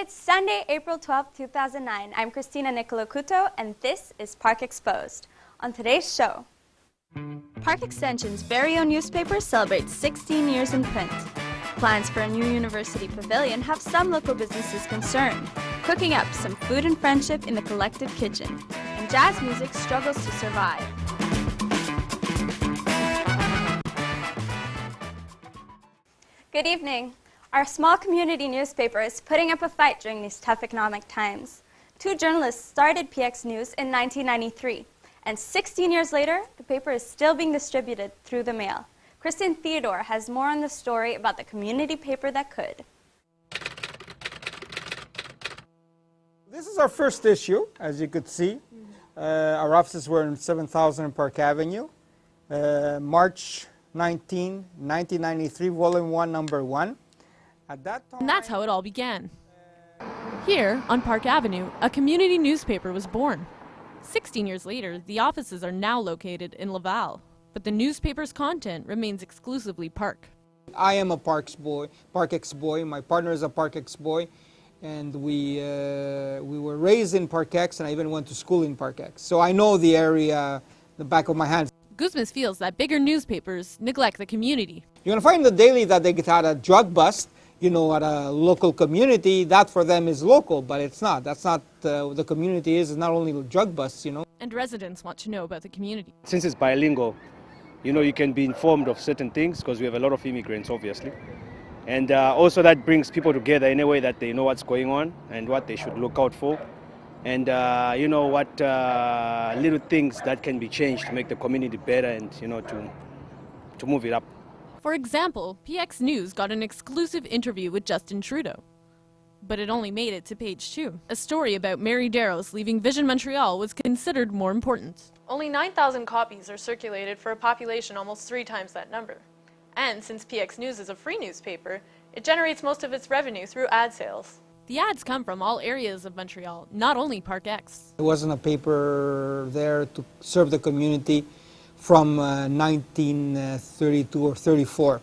It's Sunday, April 12, 2009. I'm Christina Nicolacuto, and this is Park Exposed. On today's show, Park Extension's very own newspaper celebrates 16 years in print. Plans for a new university pavilion have some local businesses concerned. Cooking up some food and friendship in the collective kitchen. And jazz music struggles to survive. Good evening. Our small community newspaper is putting up a fight during these tough economic times. Two journalists started PX News in 1993, and 16 years later, the paper is still being distributed through the mail. Kristen Theodore has more on the story about the community paper that could. This is our first issue, as you could see. Our offices were in 7000 Park Avenue. March 19, 1993, Volume 1, Number 1. At that time, and that's how it all began. Here, on Park Avenue, a community newspaper was born. 16 years later, the offices are now located in Laval, but the newspaper's content remains exclusively Park. I am a Park X boy. My partner is a Park X boy, and we were raised in Park X, and I even went to school in Park X. So I know the area, the back of my hand. Guzman feels that bigger newspapers neglect the community. You're going to find in the daily that they get had a drug bust, you know, at a local community. That for them is local, but it's not. That's not the community is. It's not only drug busts, you know. And residents want to know about the community. Since it's bilingual, you know, you can be informed of certain things because we have a lot of immigrants, obviously. And also that brings people together in a way that they know what's going on and what they should look out for. And you know what little things that can be changed to make the community better and, you know, to move it up. For example, PX News got an exclusive interview with Justin Trudeau. But it only made it to page 2. A story about Mary Darrows leaving Vision Montreal was considered more important. Only 9,000 copies are circulated for a population almost 3 times that number. And since PX News is a free newspaper, it generates most of its revenue through ad sales. The ads come from all areas of Montreal, not only Park X. There wasn't a paper there to serve the community from 1932 or 34.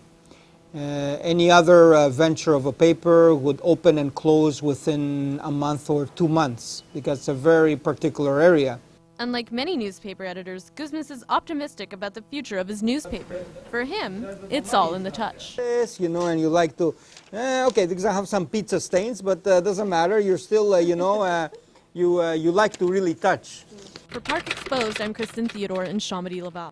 Any other venture of a paper would open and close within a month or 2 months because it's a very particular area. Unlike many newspaper editors, Guzman is optimistic about the future of his newspaper. For him, it's all in the touch. Yes, you know, and you like to, okay, because I have some pizza stains, but doesn't matter. You're still, you know, you like to really touch. For Park Exposed, I'm Kristen Theodore in Chambéry-Laval.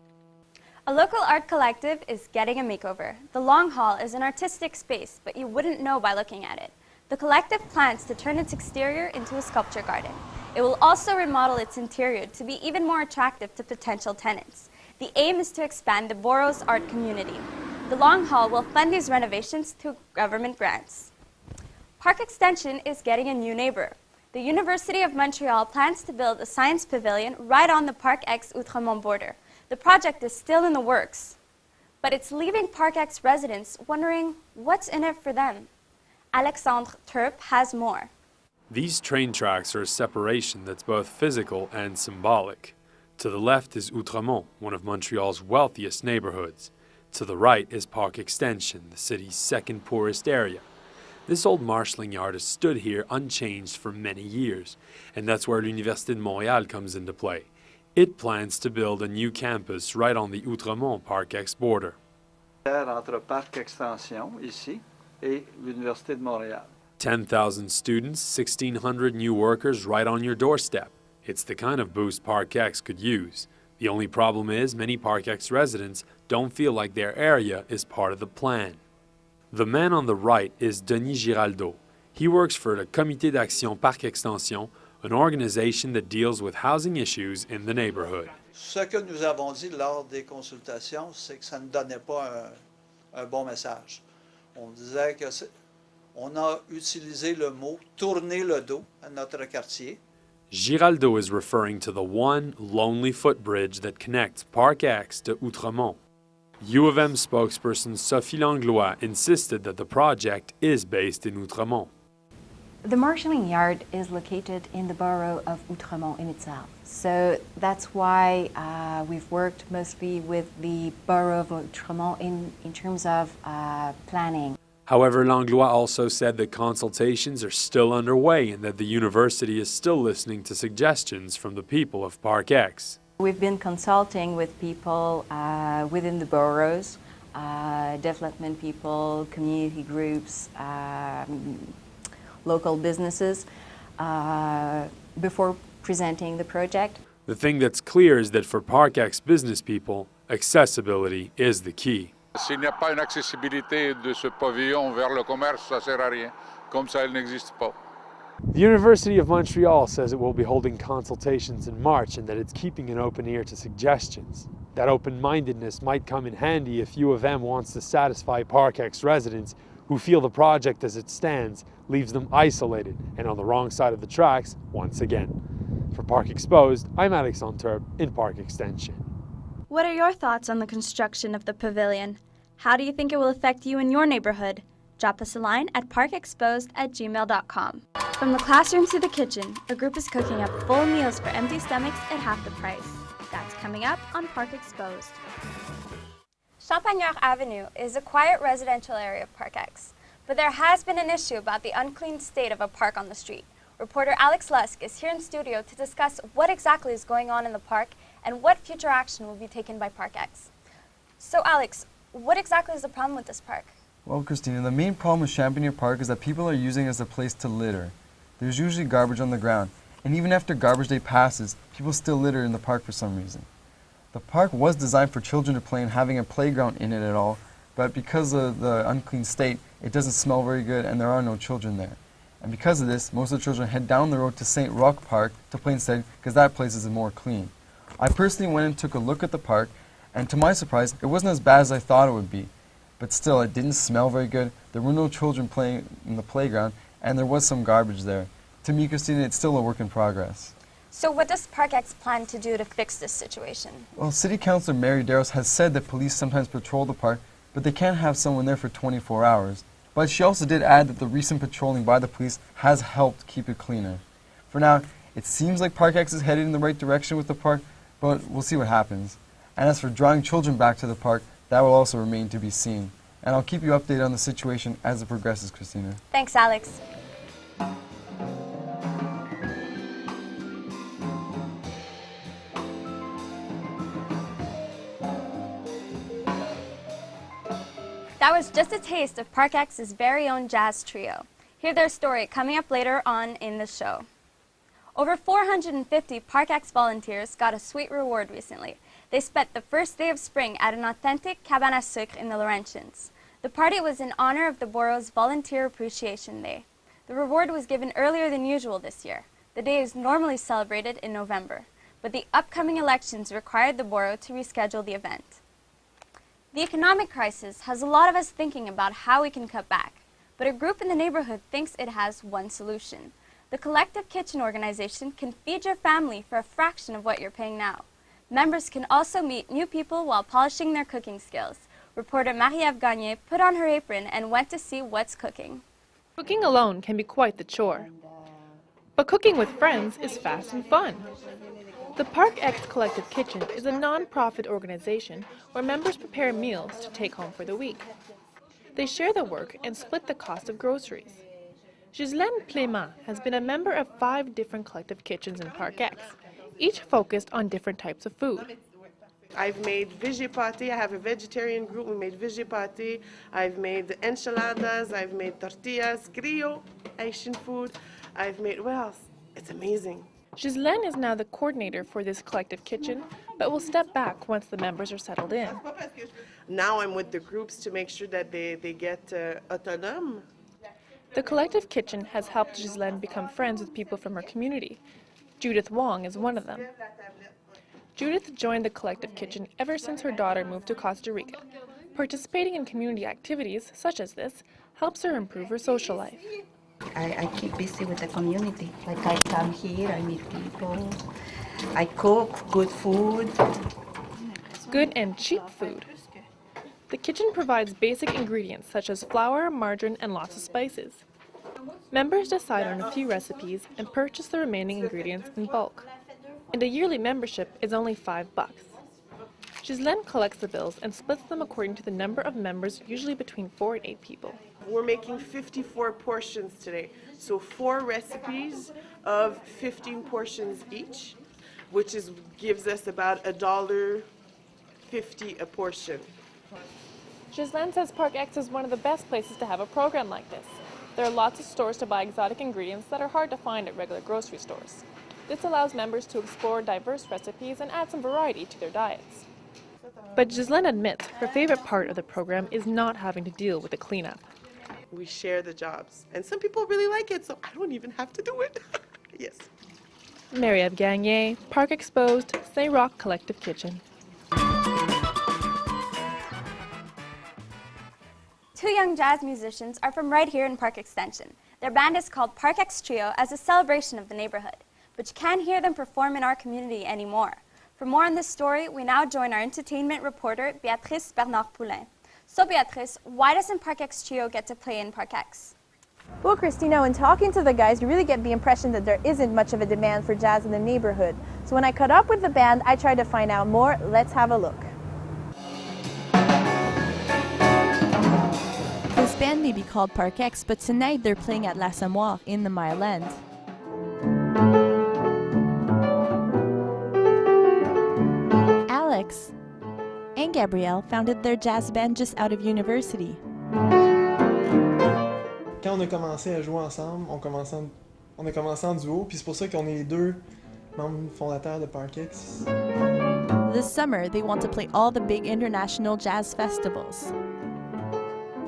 A local art collective is getting a makeover. The Long Hall is an artistic space, but you wouldn't know by looking at it. The collective plans to turn its exterior into a sculpture garden. It will also remodel its interior to be even more attractive to potential tenants. The aim is to expand the borough's art community. The Long Hall will fund these renovations through government grants. Park Extension is getting a new neighbor. The University of Montreal plans to build a science pavilion right on the Park X Outremont border. The project is still in the works, but it's leaving Park X residents wondering what's in it for them. Alexandre Turp has more. These train tracks are a separation that's both physical and symbolic. To the left is Outremont, one of Montreal's wealthiest neighborhoods. To the right is Park Extension, the city's second poorest area. This old marshalling yard has stood here unchanged for many years, and that's where l'Université de Montréal comes into play. It plans to build a new campus right on the Outremont Park X border. Entre Parc Extension, ici, et l'Université de Montréal. 10,000 students, 1,600 new workers right on your doorstep. It's the kind of boost Park X could use. The only problem is many Park X residents don't feel like their area is part of the plan. The man on the right is Denis Giraldo. He works for the Comité d'Action Parc Extension, an organization that deals with housing issues in the neighborhood. Ce que nous avons dit lors des consultations, c'est que ça ne donnait pas un bon message. On disait que on a utilisé le mot tourner le dos à notre quartier. Giraldo is referring to the one lonely footbridge that connects Park X to Outremont. U of M spokesperson Sophie Langlois insisted that the project is based in Outremont. The marshalling yard is located in the borough of Outremont in itself. So that's why we've worked mostly with the borough of Outremont in terms of planning. However, Langlois also said that consultations are still underway and that the university is still listening to suggestions from the people of Parc X. We've been consulting with people within the boroughs, development people, community groups, local businesses, before presenting the project. The thing that's clear is that for Parc X business people, accessibility is the key. S'il n'y a pas une accessibilité de ce pavillon vers le commerce, ça sert à rien. Comme ça, elle n'existe pas. The University of Montreal says it will be holding consultations in March and that it's keeping an open ear to suggestions. That open-mindedness might come in handy if U of M wants to satisfy Parc X residents who feel the project as it stands leaves them isolated and on the wrong side of the tracks once again. For Parc Exposed, I'm Alex Onturb in Parc Extension. What are your thoughts on the construction of the pavilion? How do you think it will affect you in your neighborhood? Drop us a line at parkexposed@gmail.com. From the classroom to the kitchen, a group is cooking up full meals for empty stomachs at half the price. That's coming up on Parc Exposed. Champagnard Avenue is a quiet residential area of Parc X, but there has been an issue about the unclean state of a park on the street. Reporter Alex Lusk is here in studio to discuss what exactly is going on in the park and what future action will be taken by Parc X. So Alex, what exactly is the problem with this park? Well, Christina, the main problem with Champagnard Park is that people are using it as a place to litter. There's usually garbage on the ground, and even after garbage day passes, people still litter in the park for some reason. The park was designed for children to play in, having a playground in it at all, but because of the unclean state, it doesn't smell very good and there are no children there. And because of this, most of the children head down the road to St. Roch Park to play instead, because that place is more clean. I personally went and took a look at the park, and to my surprise, it wasn't as bad as I thought it would be. But still, it didn't smell very good, there were no children playing in the playground, and there was some garbage there. To me, Christina, it's still a work in progress. So what does Parc X plan to do to fix this situation? Well, City Councilor Mary Darrows has said that police sometimes patrol the park, but they can't have someone there for 24 hours. But she also did add that the recent patrolling by the police has helped keep it cleaner. For now, it seems like Parc X is headed in the right direction with the park, but we'll see what happens. And as for drawing children back to the park, that will also remain to be seen. And I'll keep you updated on the situation as it progresses, Christina. Thanks, Alex. That was just a taste of Parc X's very own jazz trio. Hear their story coming up later on in the show. Over 450 Parc X volunteers got a sweet reward recently. They spent the first day of spring at an authentic cabane à sucre in the Laurentians. The party was in honor of the borough's Volunteer Appreciation Day. The reward was given earlier than usual this year. The day is normally celebrated in November, but the upcoming elections required the borough to reschedule the event. The economic crisis has a lot of us thinking about how we can cut back, but a group in the neighborhood thinks it has one solution. The Collective Kitchen organization can feed your family for a fraction of what you're paying now. Members can also meet new people while polishing their cooking skills. Reporter Marie-Ève Gagné put on her apron and went to see what's cooking. Cooking alone can be quite the chore, but cooking with friends is fast and fun. The Parc X Collective Kitchen is a non-profit organization where members prepare meals to take home for the week. They share the work and split the cost of groceries. Ghislaine Plément has been a member of 5 different collective kitchens in Parc X, each focused on different types of food. I've made veggie pâté. I have a vegetarian group. We made veggie pâté. I've made enchiladas. I've made tortillas, griot, Asian food. I've made, what else? It's amazing. Ghislaine is now the coordinator for this collective kitchen, but will step back once the members are settled in. Now I'm with the groups to make sure that they get autonome. The collective kitchen has helped Ghislaine become friends with people from her community. Judith Wong is one of them. Judith joined the collective kitchen ever since her daughter moved to Costa Rica. Participating in community activities such as this helps her improve her social life. I keep busy with the community. Like I come here, I meet people, I cook good food. Good and cheap food. The kitchen provides basic ingredients such as flour, margarine, and lots of spices. Members decide on a few recipes and purchase the remaining ingredients in bulk. And a yearly membership is only $5. Ghislaine collects the bills and splits them according to the number of members, usually between 4 and 8 people. We're making 54 portions today. So 4 recipes of 15 portions each, which gives us about $1.50 a portion. Ghislaine says Park X is one of the best places to have a program like this. There are lots of stores to buy exotic ingredients that are hard to find at regular grocery stores. This allows members to explore diverse recipes and add some variety to their diets. But Ghislaine admits her favorite part of the program is not having to deal with the cleanup. We share the jobs, and some people really like it, so I don't even have to do it. Yes. Marie-Ève Gagné, Park Exposed, St. Roch Collective Kitchen. 2 young jazz musicians are from right here in Park Extension. Their band is called Park X Trio as a celebration of the neighborhood, but you can't hear them perform in our community anymore. For more on this story, we now join our entertainment reporter, Béatrice Bernard-Poulain. So Béatrice, why doesn't Park X Trio get to play in Park X? Well, Christina, when talking to the guys, you really get the impression that there isn't much of a demand for jazz in the neighborhood. So when I caught up with the band, I tried to find out more. Let's have a look. This band may be called Park X, but tonight they're playing at L'Assommoir in the Mile-End. Alex and Gabrielle founded their jazz band just out of university. Quand on a commencé à jouer ensemble, on a commencé en duo, puis c'est pour ça qu'on est les 2 membres fondateurs de Park X. This summer, they want to play all the big international jazz festivals.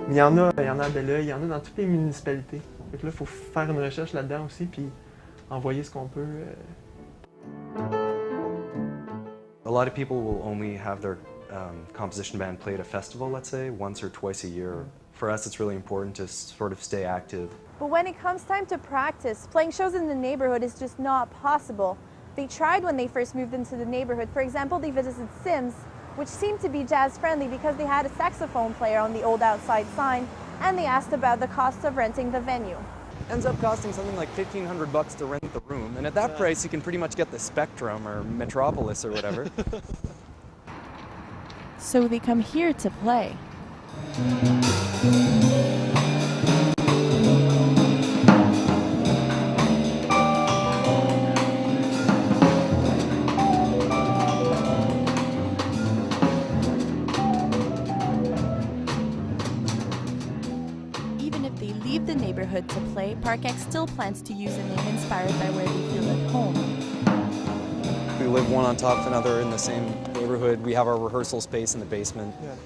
Il y en a à Belleuil, il y en a dans toutes les municipalités. Donc là, il faut faire une recherche là-dedans aussi, puis envoyer ce qu'on peut. A lot of people will only have their composition band play at a festival, let's say, once or twice a year. For us, it's really important to sort of stay active. But when it comes time to practice, playing shows in the neighborhood is just not possible. They tried when they first moved into the neighborhood. For example, they visited Sims, which seemed to be jazz-friendly because they had a saxophone player on the old outside sign, and they asked about the cost of renting the venue. Ends up costing something like $1,500 to rent the room, and at that price you can pretty much get the Spectrum or Metropolis or whatever. So they come here to play. Even if they leave the neighborhood to play, Park X still plans to use a name inspired by where they feel at home. We live one on top of another in the same neighborhood. We have our rehearsal space in the basement. Yeah.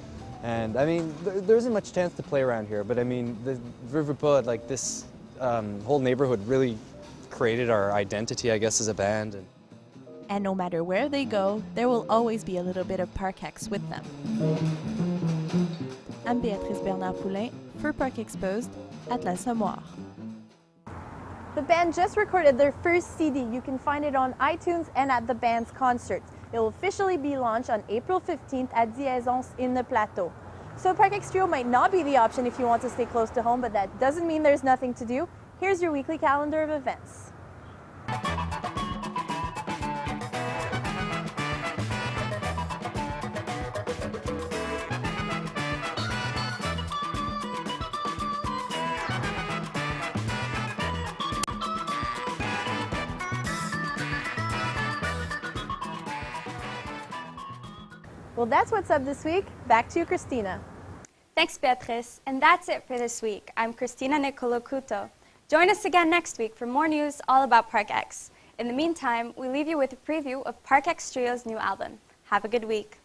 And I mean, there isn't much chance to play around here, but I mean, the Riverpod, like this whole neighborhood really created our identity, I guess, as a band. And no matter where they go, there will always be a little bit of Park X with them. I'm Béatrice Bernard-Poulain for Park Exposed at L'Assommoir. The band just recorded their first CD. You can find it on iTunes and at the band's concerts. It will officially be launched on April 15th at Diezons in the Plateau. So Park X Trio might not be the option if you want to stay close to home, but that doesn't mean there's nothing to do. Here's your weekly calendar of events. Well, that's what's up this week. Back to you, Christina. Thanks, Beatrice. And that's it for this week. I'm Christina Nicolo-Cuto. Join us again next week for more news all about Park X. In the meantime, we leave you with a preview of Park X Trio's new album. Have a good week.